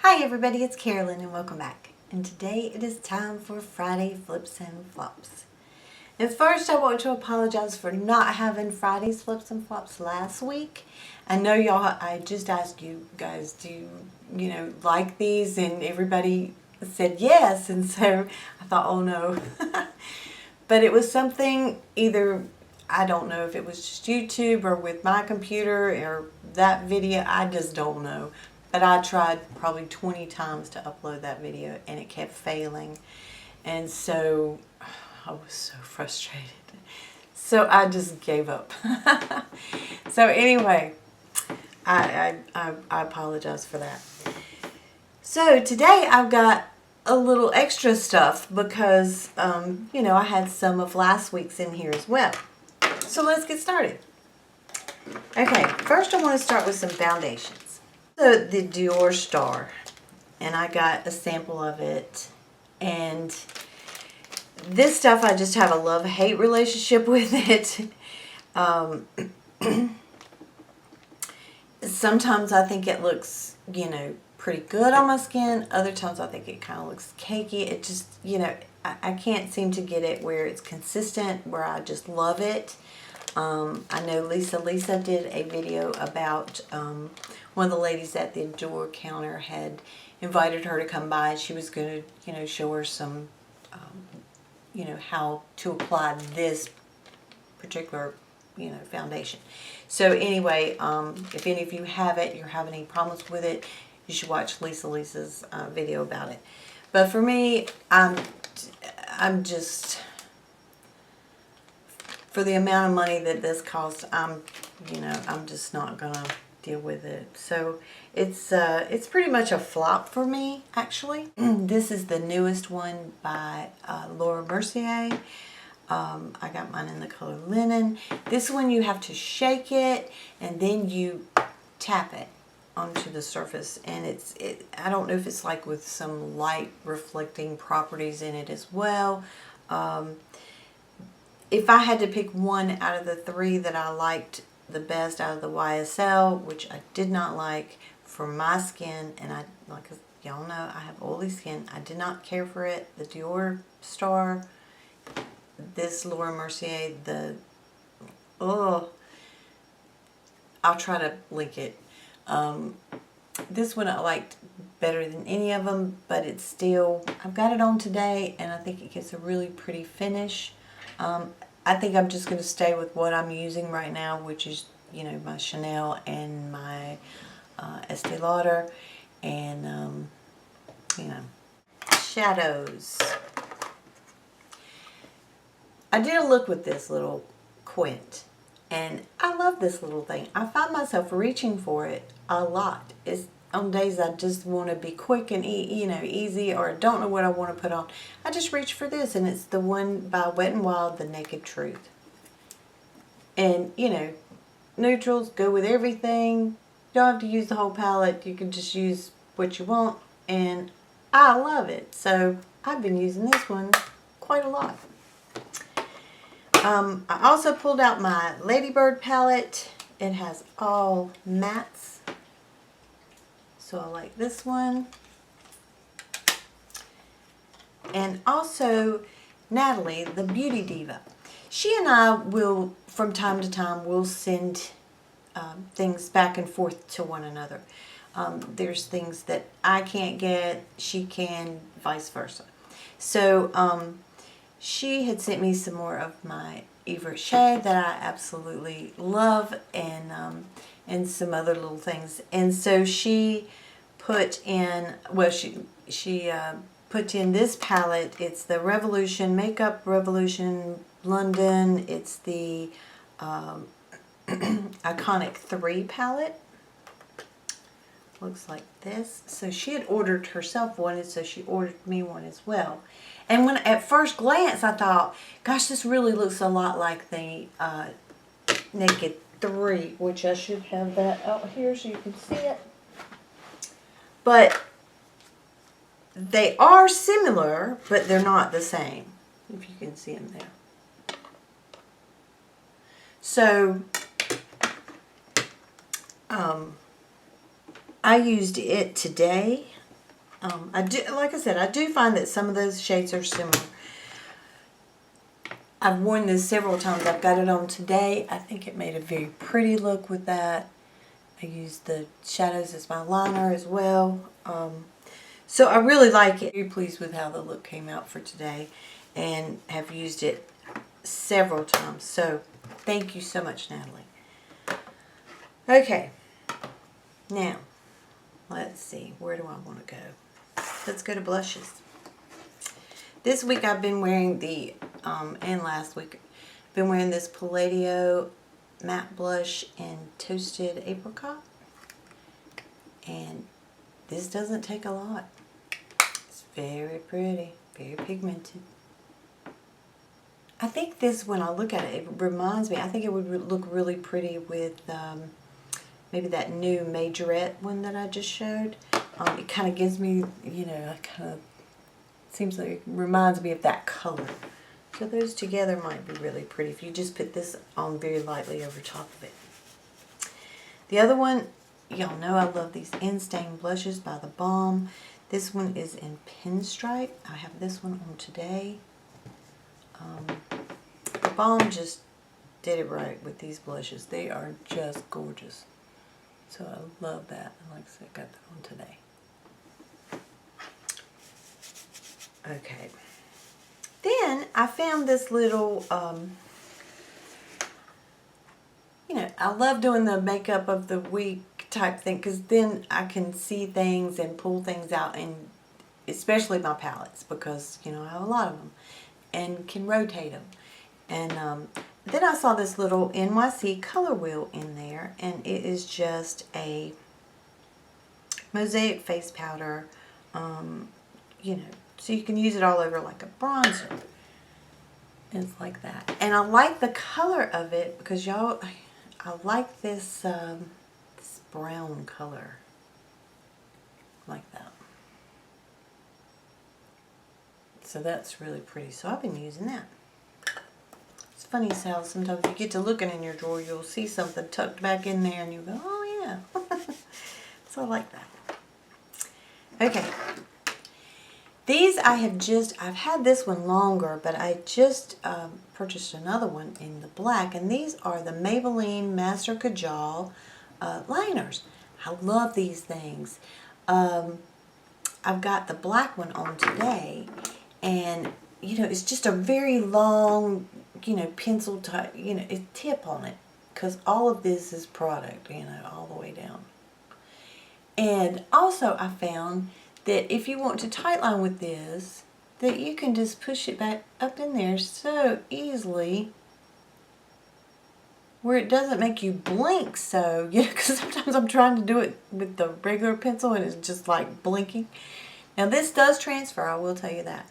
Hi everybody, it's Carolyn and welcome back. And today it is time for Friday Flips and Flops. And first I want to apologize for not having Friday's Flips and Flops last week. I know y'all, I just asked you guys, do you like these? And everybody said yes, and so I thought, oh no. But it was something either, I don't know if it was just YouTube or with my computer or that video, I just don't know. But I tried probably 20 times to upload that video and it kept failing. And so I was so frustrated. So I just gave up. So anyway, I apologize for that. So today I've got a little extra stuff because, I had some of last week's in here as well. So let's get started. Okay, first I want to start with some foundations. So the Dior Star, and I got a sample of it, and this stuff I just have a love-hate relationship with it. Sometimes I think it looks, pretty good on my skin. Other times I think it kind of looks cakey. It just, I can't seem to get it where it's consistent, where I just love it. I know Lisa did a video about one of the ladies at the door counter had invited her to come by. She was going to, show her some, how to apply this particular, foundation. So anyway, if any of you have it, you're having any problems with it, you should watch Lisa's video about it. But for me, I'm just, for the amount of money that this costs, I'm just not gonna deal with it. So it's pretty much a flop for me, actually. This is the newest one by Laura Mercier. I got mine in the color Linen. This one you have to shake it and then you tap it onto the surface, and I don't know if it's like with some light reflecting properties in it as well. If I had to pick one out of the three that I liked the best out of the YSL, which I did not like for my skin, and like y'all know, I have oily skin, I did not care for it. The Dior Star, this Laura Mercier, I'll try to link it. This one I liked better than any of them, but it's still, I've got it on today, and I think it gives a really pretty finish. I think I'm just going to stay with what I'm using right now, which is, my Chanel and my Estee Lauder, and, shadows. I did a look with this little quint, and I love this little thing. I find myself reaching for it a lot. It's on days I just want to be quick and easy, or don't know what I want to put on. I just reach for this, and it's the one by Wet n Wild, The Naked Truth. And neutrals go with everything. You don't have to use the whole palette. You can just use what you want, and I love it. So I've been using this one quite a lot. I also pulled out my Ladybird palette. It has all mattes. So I like this one. And also Natalie, the Beauty Diva. She and I will, from time to time, will send things back and forth to one another. There's things that I can't get, she can, vice versa. So she had sent me some more of my Yves Rocher that I absolutely love, and some other little things. And so she put in, well, she put in this palette. It's the Revolution, Makeup Revolution London. It's the Iconic 3 palette. Looks like this. So she had ordered herself one, and so she ordered me one as well. And when at first glance I thought, gosh, this really looks a lot like the Naked 3, which I should have that out here so you can see it. But they are similar, but they're not the same, if you can see them there. So I used it today I do, like I said, I do find that some of those shades are similar. I've worn this several times. I've got it on today. I think it made a very pretty look with that. I used the shadows as my liner as well. So I really like it. Very pleased with how the look came out for today and have used it several times. So thank you so much, Natalie. Okay, now let's see, where do I want to go? Let's go to blushes. This week I've been wearing the, and last week, I've been wearing this Palladio matte blush in Toasted Apricot. And this doesn't take a lot. It's very pretty, very pigmented. I think this, when I look at it, it reminds me, I think it would look really pretty with maybe that new Majorette one that I just showed. It kind of gives me, you know, seems like it reminds me of that color. So those together might be really pretty if you just put this on very lightly over top of it. The other one, y'all know I love these In-Stain blushes by The Balm. This one is in Pinstripe. I have this one on today. The Balm just did it right with these blushes. They are just gorgeous. So I love that. And like I said, I got that on today. Okay. Then I found this little, you know, I love doing the makeup of the week type thing because then I can see things and pull things out, and especially my palettes because, you know, I have a lot of them and can rotate them. And then I saw this little NYC color wheel in there, and it is just a mosaic face powder, you know, so you can use it all over like a bronzer. And it's like that. And I like the color of it because y'all, I like this, this brown color. Like that. So that's really pretty. So I've been using that. It's funny how sometimes you get to looking in your drawer, you'll see something tucked back in there and you go, oh yeah. So I like that. Okay. These I've had this one longer, but I just purchased another one in the black, and these are the Maybelline Master Kajal liners. I love these things. I've got the black one on today, and you know, it's just a very long, you know, pencil type, you know, tip on it, because all of this is product, you know, all the way down. And also I found that if you want to tightline with this, that you can just push it back up in there so easily where it doesn't make you blink. So, you know, because sometimes I'm trying to do it with the regular pencil and it's just like blinking. Now this does transfer, I will tell you that.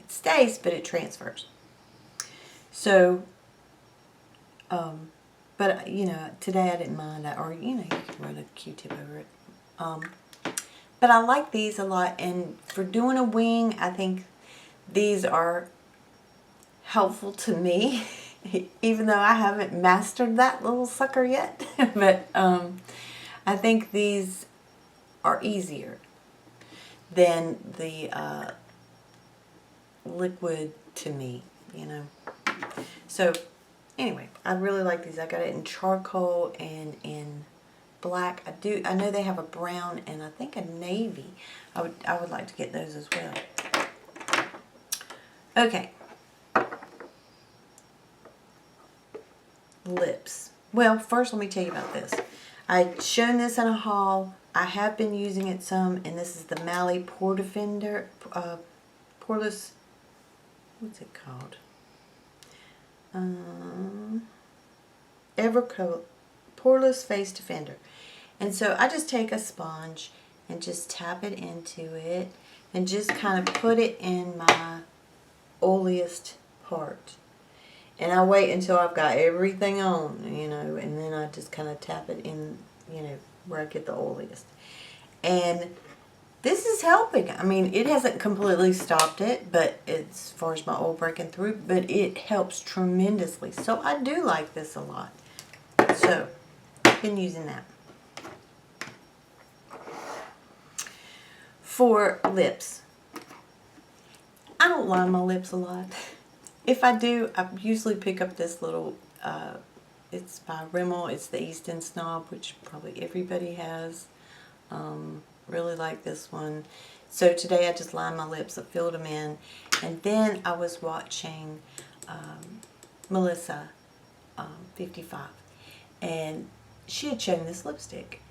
It stays, but it transfers. So, but you know, today I didn't mind that, or you know, you can run a Q-tip over it. But I like these a lot, and for doing a wing, I think these are helpful to me, even though I haven't mastered that little sucker yet. But I think these are easier than the liquid to me, you know. So anyway, I really like these. I got it in charcoal and in black. I know they have a brown and I think a navy. I would like to get those as well. Okay. Lips. Well, first let me tell you about this. I'd shown this in a haul. I have been using it some, and this is the Mally Pore Defender, Poreless, what's it called? Evercoat Poreless Face Defender. And so I just take a sponge and just tap it into it and just kind of put it in my oiliest part. And I wait until I've got everything on, you know, and then I just kind of tap it in, you know, where I get the oiliest. And this is helping. I mean, it hasn't completely stopped it, but as far as my oil breaking through, but it helps tremendously. So I do like this a lot. So, I've been using that. For lips, I don't line my lips a lot. If I do, I usually pick up this little, it's by Rimmel, it's the Easton Snob, which probably everybody has. Really like this one. So today I just lined my lips, I filled them in, and then I was watching Melissa 55, and she had shown this lipstick.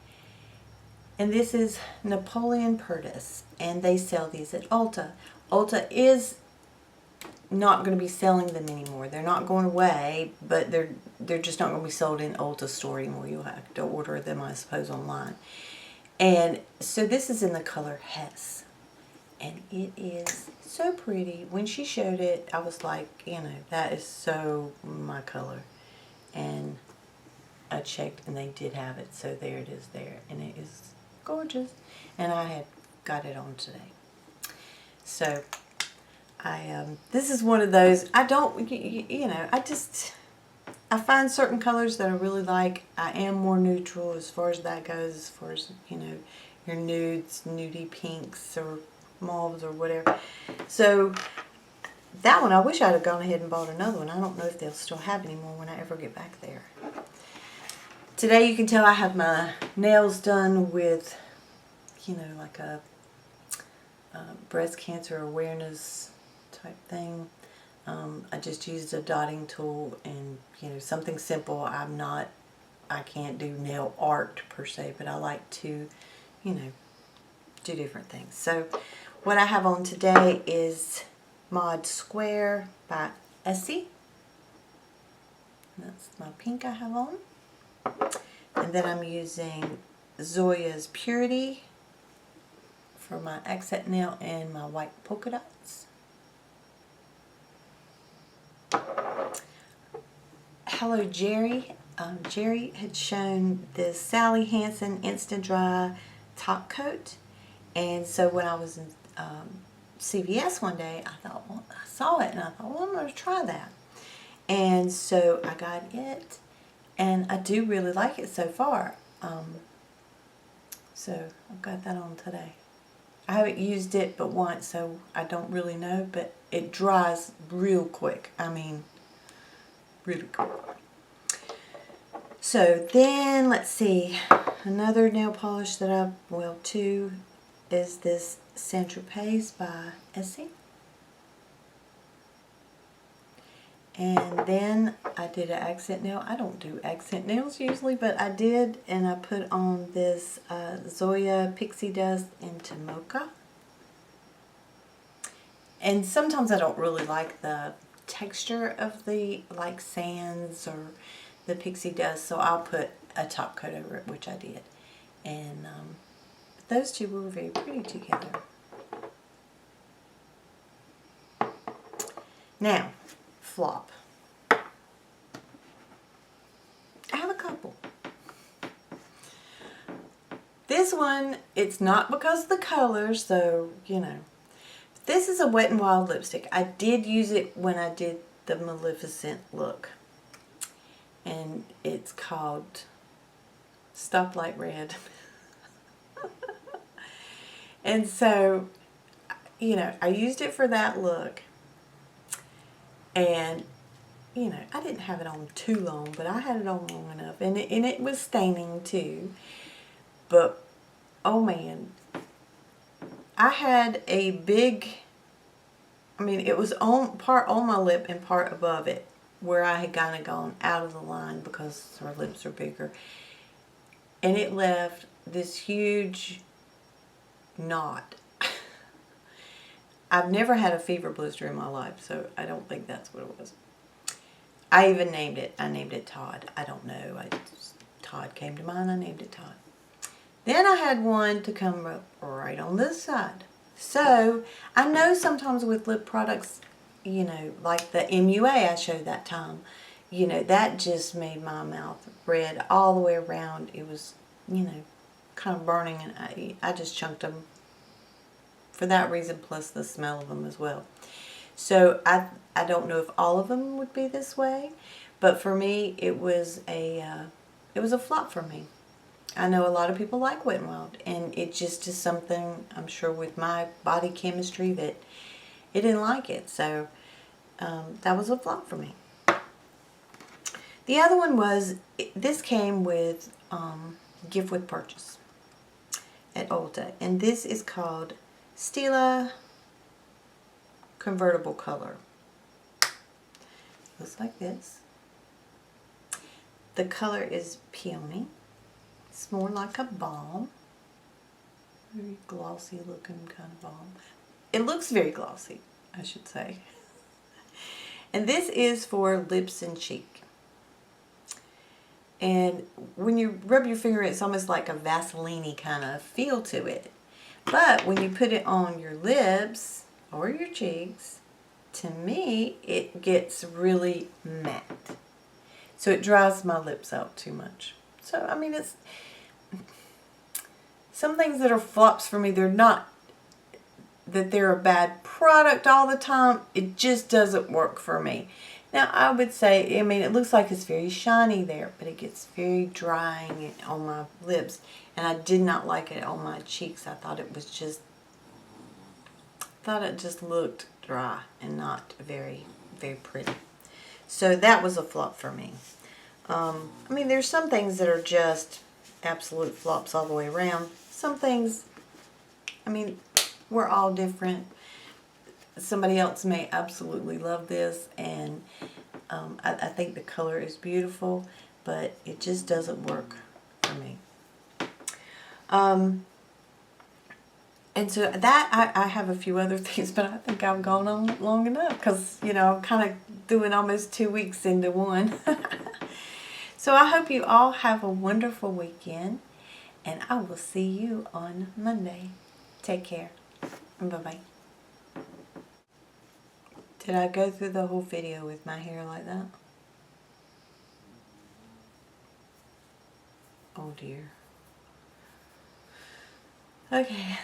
And this is Napoleon Purtis, and they sell these at Ulta. Ulta is not going to be selling them anymore. They're not going away, but they're just not going to be sold in Ulta store anymore. You'll have to order them, I suppose, online. And so this is in the color Hess, and it is so pretty. When she showed it, I was like, you know, that is so my color. And I checked, and they did have it, so there it is there, and it is gorgeous, and I had got it on today. So this is one of those, I don't, you know, I find certain colors that I really like. I am more neutral as far as that goes, as far as, you know, your nudes, nudie pinks or mauves or whatever. So that one, I wish I'd have gone ahead and bought another one. I don't know if they'll still have any more when I ever get back there. Today you can tell I have my nails done with, you know, like a breast cancer awareness type thing. I just used a dotting tool and, you know, something simple. I can't do nail art per se, but I like to, you know, do different things. So what I have on today is Mod Square by Essie. That's my pink I have on. And then I'm using Zoya's Purity for my accent nail and my white polka dots. Hello Jerry. Jerry had shown this Sally Hansen Instant Dry top coat. And so when I was in CVS one day, I thought, well, I saw it and I thought, well, I'm going to try that. And so I got it. And I do really like it so far. So I've got that on today. I haven't used it but once, so I don't really know, but it dries real quick. I mean, really quick. So then, let's see, another nail polish that two, is this Saint Tropez by Essie. And then I did an accent nail. I don't do accent nails usually, but I did, and I put on this Zoya Pixie Dust into Mocha. And sometimes I don't really like the texture of the, like, sands or the pixie dust, so I'll put a top coat over it, which I did. And those two were very pretty together. Now, flop. I have a couple. This one, it's not because of the color, so, you know. This is a Wet n Wild lipstick. I did use it when I did the Maleficent look. And it's called Stoplight Red. And so, you know, I used it for that look. And, you know, I didn't have it on too long, but I had it on long enough. And it was staining too. But, oh man, I had a big, I mean, it was part on my lip and part above it, where I had kind of gone out of the line because her lips are bigger. And it left this huge knot. I've never had a fever blister in my life, so I don't think that's what it was. I even named it. I named it Todd. I don't know. Todd came to mind. I named it Todd. Then I had one to come up right on this side. So I know sometimes with lip products, you know, like the MUA I showed that time, you know, that just made my mouth red all the way around. It was, you know, kind of burning, and I just chunked them for that reason, plus the smell of them as well. So I don't know if all of them would be this way, but for me it was a flop for me. I know a lot of people like Wet n Wild, and it just is something, I'm sure with my body chemistry, that it didn't like it. So that was a flop for me. The other one was, this came with gift with purchase at Ulta, and this is called Stila Convertible Color. Looks like this. The color is peony. It's more like a balm. Very glossy looking kind of balm. It looks very glossy, I should say. And this is for lips and cheek. And when you rub your finger, it's almost like a Vaseline-y kind of feel to it. But when you put it on your lips or your cheeks, to me, it gets really matte. So it dries my lips out too much. So, I mean, it's some things that are flops for me. They're not that they're a bad product all the time. It just doesn't work for me. Now, I would say, I mean, it looks like it's very shiny there, but it gets very drying on my lips. And I did not like it on my cheeks. I thought it was just, looked dry and not very, very pretty. So that was a flop for me. I mean, there's some things that are just absolute flops all the way around. Some things, I mean, we're all different. Somebody else may absolutely love this, and I think the color is beautiful, but it just doesn't work for me. And so that, I have a few other things, but I think I've gone on long enough because, you know, I'm kind of doing almost 2 weeks into one. So I hope you all have a wonderful weekend, and I will see you on Monday. Take care. Bye-bye. Did I go through the whole video with my hair like that? Oh dear. Okay.